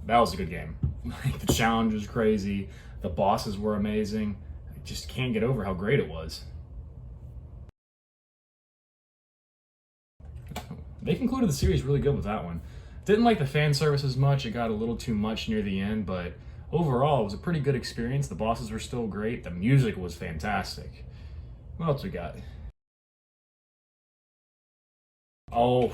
that was a good game. Like, the challenge was crazy. The bosses were amazing. I just can't get over how great it was. They concluded the series really good with that one. Didn't like the fan service as much. It got a little too much near the end, but overall, it was a pretty good experience. The bosses were still great. The music was fantastic. What else we got? Oh,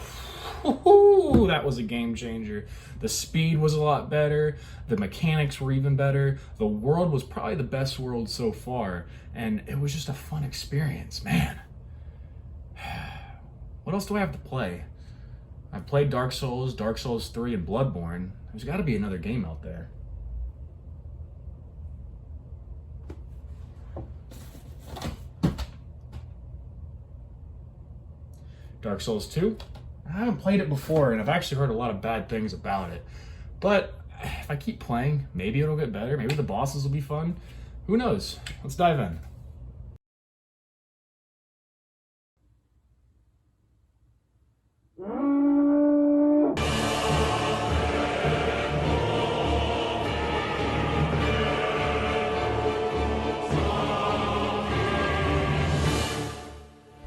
that was a game changer. The speed was a lot better. The mechanics were even better. The world was probably the best world so far. And it was just a fun experience, man. What else do I have to play? I've played Dark Souls 3, and Bloodborne. There's got to be another game out there. Dark Souls 2. I haven't played it before, and I've actually heard a lot of bad things about it. But if I keep playing, maybe it'll get better. Maybe the bosses will be fun. Who knows? Let's dive in.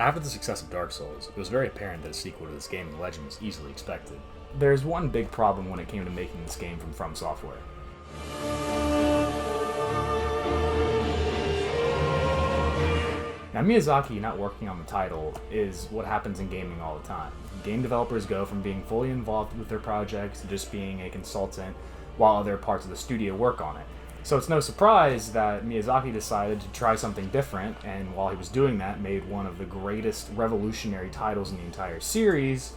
After the success of Dark Souls, it was very apparent that a sequel to this gaming legend was easily expected. There's one big problem when it came to making this game from Software. Now, Miyazaki not working on the title is what happens in gaming all the time. Game developers go from being fully involved with their projects to just being a consultant while other parts of the studio work on it. So it's no surprise that Miyazaki decided to try something different, and while he was doing that, made one of the greatest revolutionary titles in the entire series,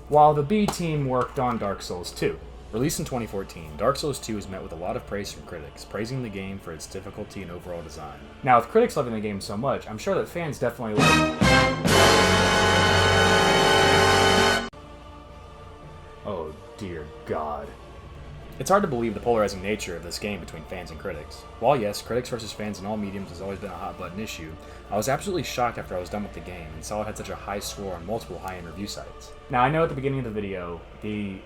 while the B team worked on Dark Souls 2. Released in 2014, Dark Souls 2 was met with a lot of praise from critics, praising the game for its difficulty and overall design. Now, with critics loving the game so much, I'm sure that fans definitely like it. Oh dear God. It's hard to believe the polarizing nature of this game between fans and critics. While yes, critics versus fans in all mediums has always been a hot-button issue, I was absolutely shocked after I was done with the game and saw it had such a high score on multiple high-end review sites. Now, I know at the beginning of the video, the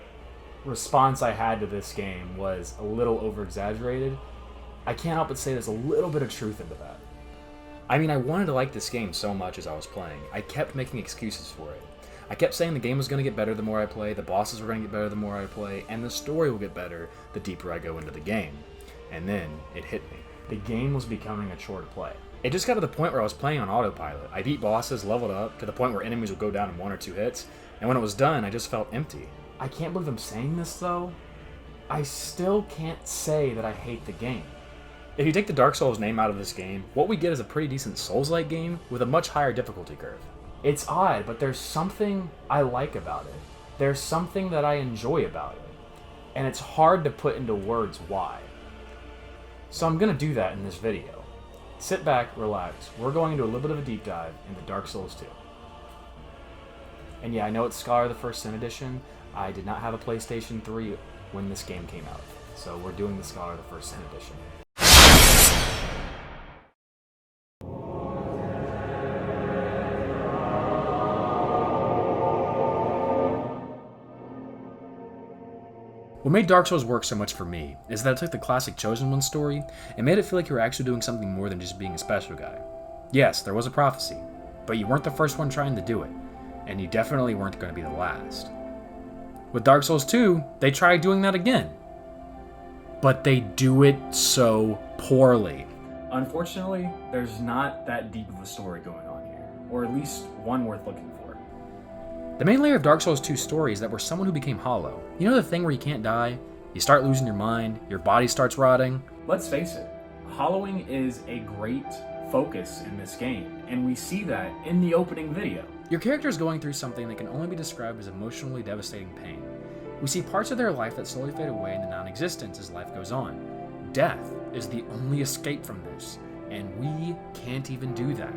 response I had to this game was a little over-exaggerated. I can't help but say there's a little bit of truth into that. I mean, I wanted to like this game so much as I was playing. I kept making excuses for it. I kept saying the game was going to get better the more I play, the bosses were going to get better the more I play, and the story will get better the deeper I go into the game. And then, it hit me. The game was becoming a chore to play. It just got to the point where I was playing on autopilot. I beat bosses, leveled up, to the point where enemies would go down in 1 or 2 hits, and when it was done, I just felt empty. I can't believe I'm saying this, though. I still can't say that I hate the game. If you take the Dark Souls name out of this game, what we get is a pretty decent Souls-like game with a much higher difficulty curve. It's odd, but there's something I like about it. There's something that I enjoy about it. And it's hard to put into words why. So I'm going to do that in this video. Sit back, relax. We're going into a little bit of a deep dive into Dark Souls 2. And yeah, I know it's Scholar of the First Sin Edition. I did not have a PlayStation 3 when this game came out. So we're doing the Scholar of the First Sin Edition. What made Dark Souls work so much for me is that it took the classic Chosen One story and made it feel like you were actually doing something more than just being a special guy. Yes, there was a prophecy, but you weren't the first one trying to do it, and you definitely weren't going to be the last. With Dark Souls 2, they tried doing that again, but they do it so poorly. Unfortunately, there's not that deep of a story going on here, or at least one worth looking for. The main layer of Dark Souls 2's story is that we're someone who became hollow. You know the thing where you can't die? You start losing your mind, your body starts rotting? Let's face it, hollowing is a great focus in this game, and we see that in the opening video. Your character is going through something that can only be described as emotionally devastating pain. We see parts of their life that slowly fade away into non-existence as life goes on. Death is the only escape from this, and we can't even do that.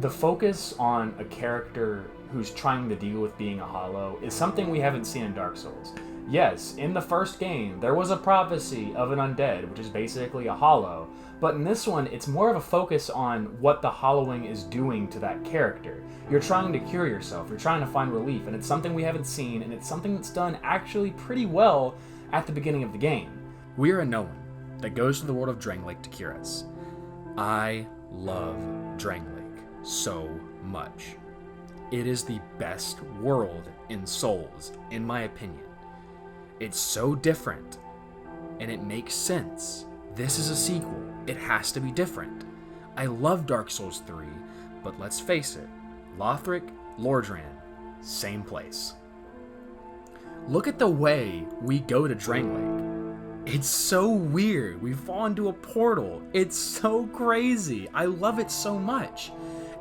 The focus on a character who's trying to deal with being a hollow is something we haven't seen in Dark Souls. Yes, in the first game, there was a prophecy of an undead, which is basically a hollow, but in this one, it's more of a focus on what the hollowing is doing to that character. You're trying to cure yourself, you're trying to find relief, and it's something we haven't seen, and it's something that's done actually pretty well at the beginning of the game. We are a no one that goes to the world of Drangleic to cure us. I love Drangleic so much. It is the best world in Souls, in my opinion. It's so different, and it makes sense. This is a sequel. It has to be different. I love Dark Souls 3, but let's face it, Lothric, Lordran, same place. Look at the way we go to Drangleic. It's so weird. We fall into a portal. It's so crazy. I love it so much.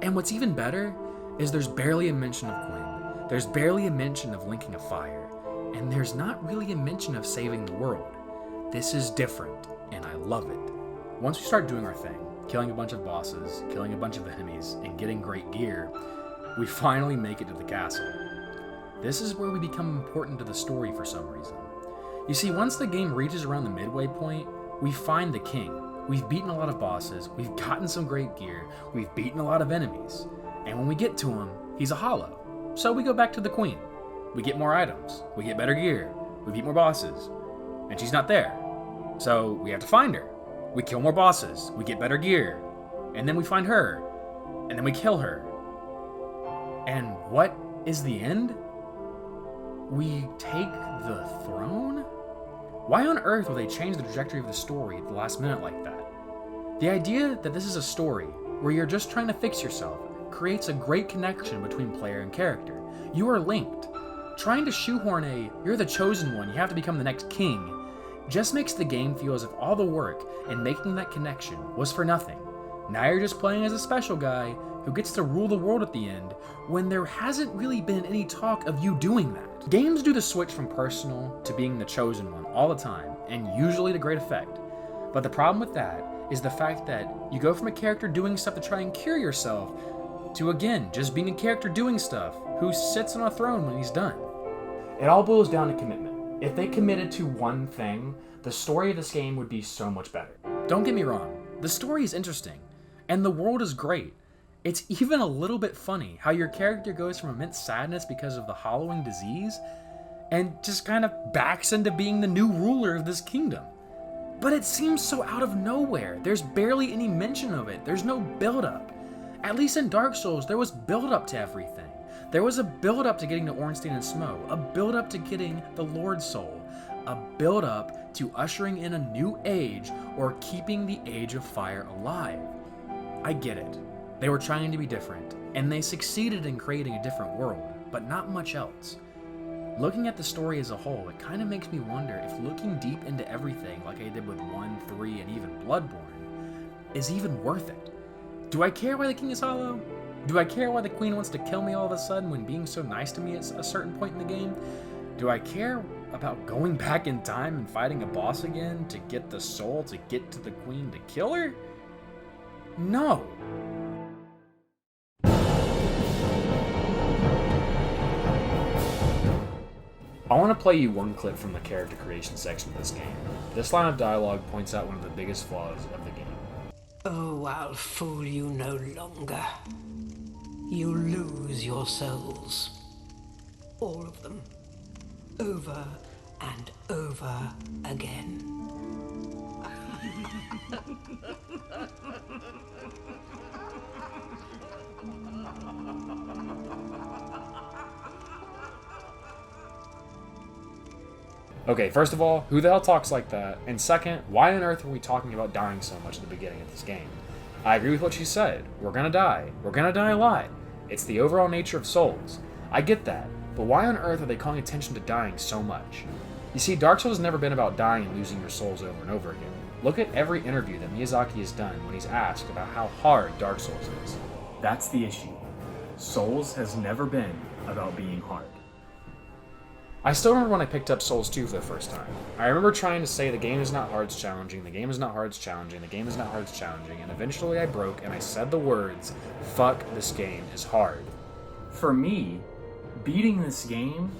And what's even better is there's barely a mention of Gwyn. There's barely a mention of linking a fire. And there's not really a mention of saving the world. This is different, and I love it. Once we start doing our thing, killing a bunch of bosses, killing a bunch of enemies, and getting great gear, we finally make it to the castle. This is where we become important to the story for some reason. You see, once the game reaches around the midway point, we find the king. We've beaten a lot of bosses, we've gotten some great gear, we've beaten a lot of enemies. And when we get to him, he's a hollow. So we go back to the queen. We get more items, we get better gear, we beat more bosses, and she's not there. So we have to find her. We kill more bosses, we get better gear, and then we find her, and then we kill her. And what is the end? We take the throne? Why on earth would they change the trajectory of the story at the last minute like that? The idea that this is a story where you're just trying to fix yourself creates a great connection between player and character. You are linked. Trying to shoehorn you're the chosen one, you have to become the next king, just makes the game feel as if all the work in making that connection was for nothing. Now you're just playing as a special guy who gets to rule the world at the end when there hasn't really been any talk of you doing that. Games do the switch from personal to being the chosen one all the time, and usually to great effect. But the problem with that is the fact that you go from a character doing stuff to try and cure yourself to, again, just being a character doing stuff who sits on a throne when he's done. It all boils down to commitment. If they committed to one thing, the story of this game would be so much better. Don't get me wrong, the story is interesting, and the world is great. It's even a little bit funny how your character goes from immense sadness because of the hollowing disease and just kind of backs into being the new ruler of this kingdom. But it seems so out of nowhere. There's barely any mention of it. There's no build-up. At least in Dark Souls, there was build-up to everything. There was a build-up to getting to Ornstein and Smough, a build-up to getting the Lord's Soul, a build-up to ushering in a new age or keeping the Age of Fire alive. I get it. They were trying to be different, and they succeeded in creating a different world, but not much else. Looking at the story as a whole, it kind of makes me wonder if looking deep into everything like I did with 1, 3, and even Bloodborne is even worth it. Do I care why the king is hollow? Do I care why the queen wants to kill me all of a sudden when being so nice to me at a certain point in the game? Do I care about going back in time and fighting a boss again to get the soul to get to the queen to kill her? No. I want to play you one clip from the character creation section of this game. This line of dialogue points out one of the biggest flaws of the game. Oh, I'll fool you no longer. You lose your souls. All of them. Over and over again. Okay, first of all, who the hell talks like that? And second, why on earth are we talking about dying so much at the beginning of this game? I agree with what she said. We're gonna die. We're gonna die a lot. It's the overall nature of Souls. I get that, but why on earth are they calling attention to dying so much? You see, Dark Souls has never been about dying and losing your souls over and over again. Look at every interview that Miyazaki has done when he's asked about how hard Dark Souls is. That's the issue. Souls has never been about being hard. I still remember when I picked up Souls 2 for the first time. I remember trying to say the game is not hard, it's challenging, the game is not hard, it's challenging, the game is not hard, it's challenging, and eventually I broke and I said the words, fuck, this game is hard. For me, beating this game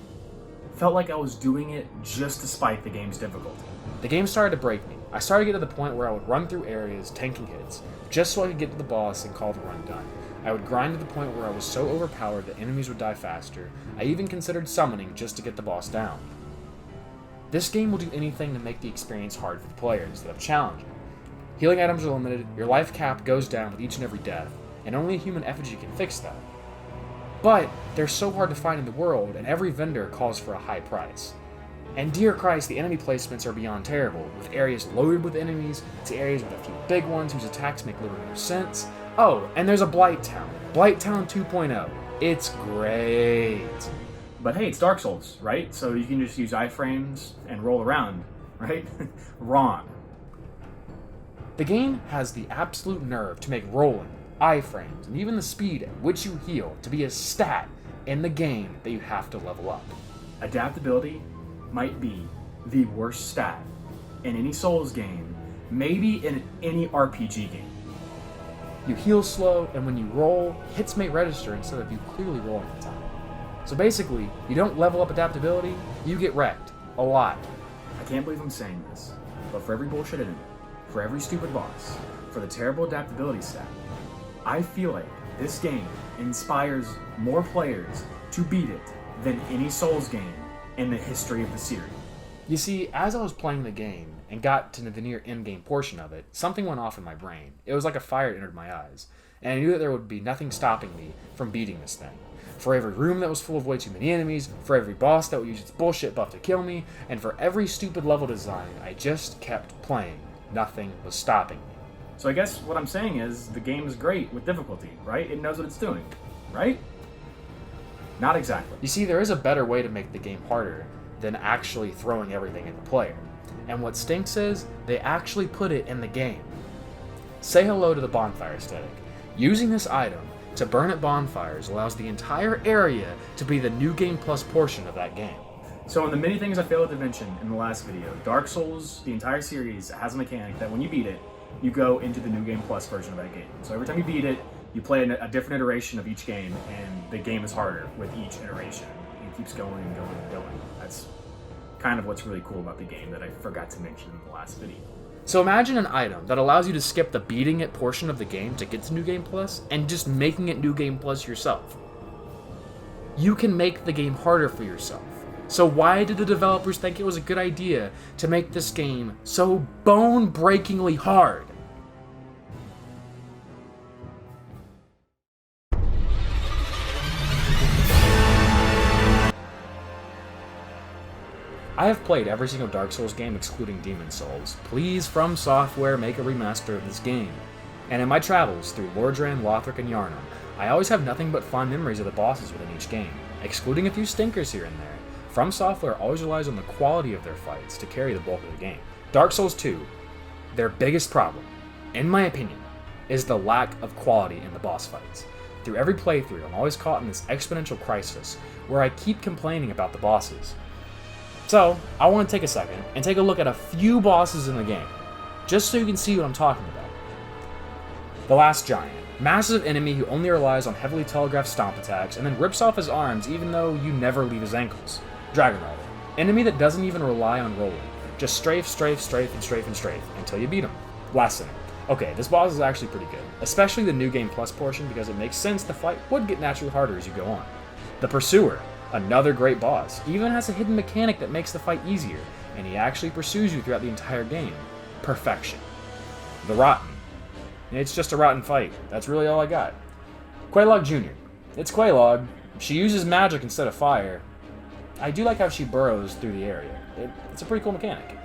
felt like I was doing it just despite the game's difficulty. The game started to break me. I started to get to the point where I would run through areas tanking hits, just so I could get to the boss and call the run done. I would grind to the point where I was so overpowered that enemies would die faster. I even considered summoning just to get the boss down. This game will do anything to make the experience hard for the players instead of challenging. Healing items are limited, your life cap goes down with each and every death, and only a human effigy can fix that. But they're so hard to find in the world, and every vendor calls for a high price. And dear Christ, the enemy placements are beyond terrible, with areas loaded with enemies, to areas with a few big ones whose attacks make little no sense. Oh, and there's a Blight Town. Blight Town 2.0. It's great. But hey, it's Dark Souls, right? So you can just use iframes and roll around, right? Wrong. The game has the absolute nerve to make rolling, iframes, and even the speed at which you heal to be a stat in the game that you have to level up. Adaptability might be the worst stat in any Souls game, maybe in any RPG game. You heal slow, and when you roll, hits may register instead of you clearly rolling the time. So basically, you don't level up adaptability, you get wrecked. A lot. I can't believe I'm saying this, but for every bullshit enemy, for every stupid boss, for the terrible adaptability stat, I feel like this game inspires more players to beat it than any Souls game in the history of the series. You see, as I was playing the game and got to the near end-game portion of it, something went off in my brain. It was like a fire entered my eyes, and I knew that there would be nothing stopping me from beating this thing. For every room that was full of way too many enemies, for every boss that would use its bullshit buff to kill me, and for every stupid level design, I just kept playing. Nothing was stopping me. So I guess what I'm saying is, the game is great with difficulty, right? It knows what it's doing, right? Not exactly. You see, there is a better way to make the game harder than actually throwing everything at the player. And what stinks is, they actually put it in the game. Say hello to the bonfire aesthetic. Using this item to burn at bonfires allows the entire area to be the New Game Plus portion of that game. So in the many things I failed to mention in the last video, Dark Souls, the entire series, has a mechanic that when you beat it, you go into the New Game Plus version of that game. So every time you beat it, you play a different iteration of each game, and the game is harder with each iteration. It keeps going and going and going. That's kind of what's really cool about the game that I forgot to mention in the last video. So imagine an item that allows you to skip the beating it portion of the game to get to New Game Plus, and just making it New Game Plus yourself. You can make the game harder for yourself. So why did the developers think it was a good idea to make this game so bone-breakingly hard? I have played every single Dark Souls game excluding Demon Souls. Please, From Software, make a remaster of this game. And in my travels through Lordran, Lothric, and Yharnam, I always have nothing but fond memories of the bosses within each game, excluding a few stinkers here and there. From Software always relies on the quality of their fights to carry the bulk of the game. Dark Souls 2, their biggest problem, in my opinion, is the lack of quality in the boss fights. Through every playthrough, I'm always caught in this exponential crisis where I keep complaining about the bosses. So, I want to take a second and take a look at a few bosses in the game, just so you can see what I'm talking about. The Last Giant. Massive enemy who only relies on heavily telegraphed stomp attacks and then rips off his arms even though you never leave his ankles. Dragon Rider. Enemy that doesn't even rely on rolling. Just strafe, strafe, strafe, and strafe, and strafe until you beat him. Last Sinner. Okay, this boss is actually pretty good, especially the New Game Plus portion because it makes sense the fight would get naturally harder as you go on. The Pursuer. Another great boss. Even has a hidden mechanic that makes the fight easier, and he actually pursues you throughout the entire game. Perfection. The Rotten. It's just a rotten fight. That's really all I got. Quelaag Jr. It's Quelaag. She uses magic instead of fire. I do like how she burrows through the area. It's a pretty cool mechanic.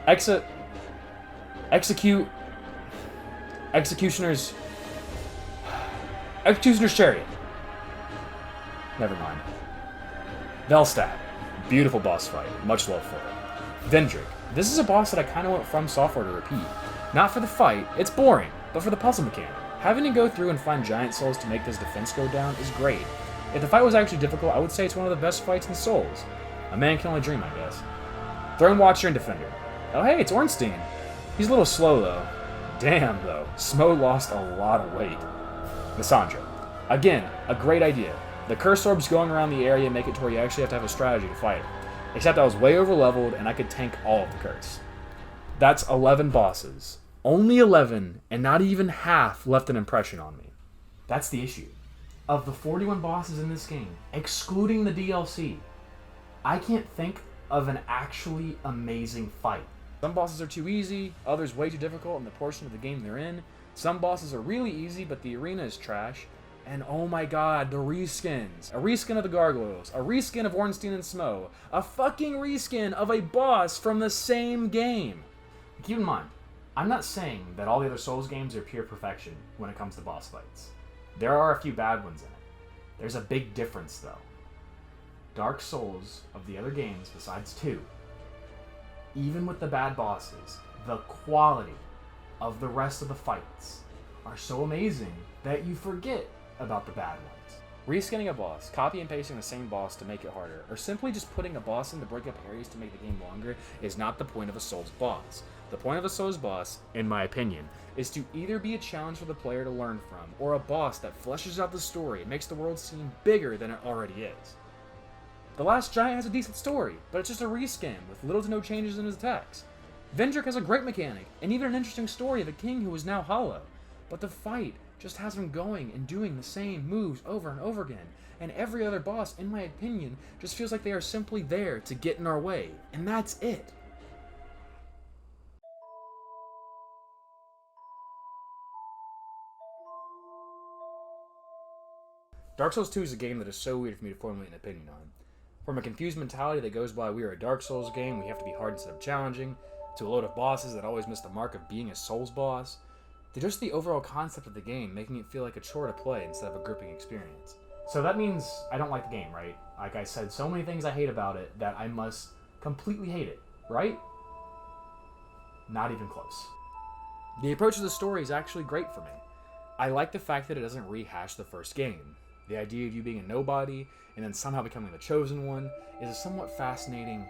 Executioner's Chariot. Never mind. Velstadt. Beautiful boss fight. Much love for it. Vendrick. This is a boss that I kind of want From Software to repeat. Not for the fight, it's boring, but for the puzzle mechanic. Having to go through and find giant souls to make this defense go down is great. If the fight was actually difficult, I would say it's one of the best fights in Souls. A man can only dream, I guess. Throne Watcher and Defender. Oh hey, it's Ornstein. He's a little slow though. Damn though, Smo lost a lot of weight. Lissandra. Again, a great idea. The curse orbs going around the area make it to where you actually have to have a strategy to fight it. Except I was way over leveled and I could tank all of the curse. That's 11 bosses. Only 11, and not even half left an impression on me. That's the issue. Of the 41 bosses in this game, excluding the DLC, I can't think of an actually amazing fight. Some bosses are too easy, others way too difficult in the portion of the game they're in. Some bosses are really easy, but the arena is trash. And oh my god, the reskins. A reskin of the Gargoyles, a reskin of Ornstein and Smo, a fucking reskin of a boss from the same game. Keep in mind, I'm not saying that all the other Souls games are pure perfection when it comes to boss fights. There are a few bad ones in it. There's a big difference though. Dark Souls, of the other games besides 2, even with the bad bosses, the quality of the rest of the fights are so amazing that you forget about the bad ones. Reskinning a boss, copy and pasting the same boss to make it harder, or simply just putting a boss in to break up areas to make the game longer is not the point of a Souls boss. The point of a Souls boss, in my opinion, is to either be a challenge for the player to learn from, or a boss that fleshes out the story and makes the world seem bigger than it already is. The Last Giant has a decent story, but it's just a reskin with little to no changes in his attacks. Vendrick has a great mechanic, and even an interesting story of a king who is now hollow, but the fight just has him going and doing the same moves over and over again, and every other boss, in my opinion, just feels like they are simply there to get in our way, and that's it. Dark Souls 2 is a game that is so weird for me to formulate an opinion on. From a confused mentality that goes by we are a Dark Souls game, we have to be hard instead of challenging, to a load of bosses that always miss the mark of being a Souls boss, to just the overall concept of the game, making it feel like a chore to play instead of a gripping experience. So that means I don't like the game, right? Like I said, so many things I hate about it that I must completely hate it, right? Not even close. The approach to the story is actually great for me. I like the fact that it doesn't rehash the first game. The idea of you being a nobody and then somehow becoming the chosen one is a somewhat fascinating,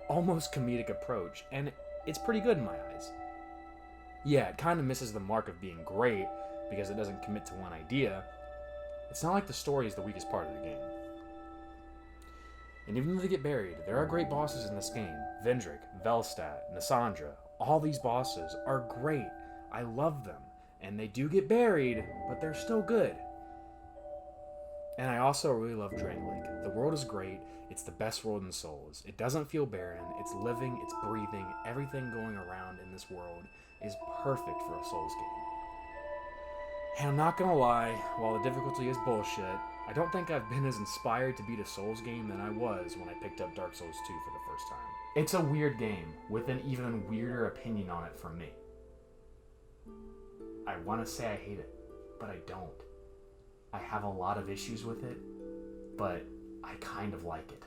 almost comedic approach, and it's pretty good in my eyes. Yeah, it kind of misses the mark of being great because it doesn't commit to one idea. It's not like the story is the weakest part of the game. And even though they get buried, there are great bosses in this game. Vendrick, Velstadt, Nassandra, all these bosses are great. I love them. And they do get buried, but they're still good. And I also really love Drangleic. The world is great. It's the best world in Souls. It doesn't feel barren. It's living, it's breathing. Everything going around in this world is perfect for a Souls game. And I'm not gonna lie, while the difficulty is bullshit, I don't think I've been as inspired to beat a Souls game than I was when I picked up Dark Souls 2 for the first time. It's a weird game, with an even weirder opinion on it from me. I want to say I hate it, but I don't. I have a lot of issues with it, but I kind of like it.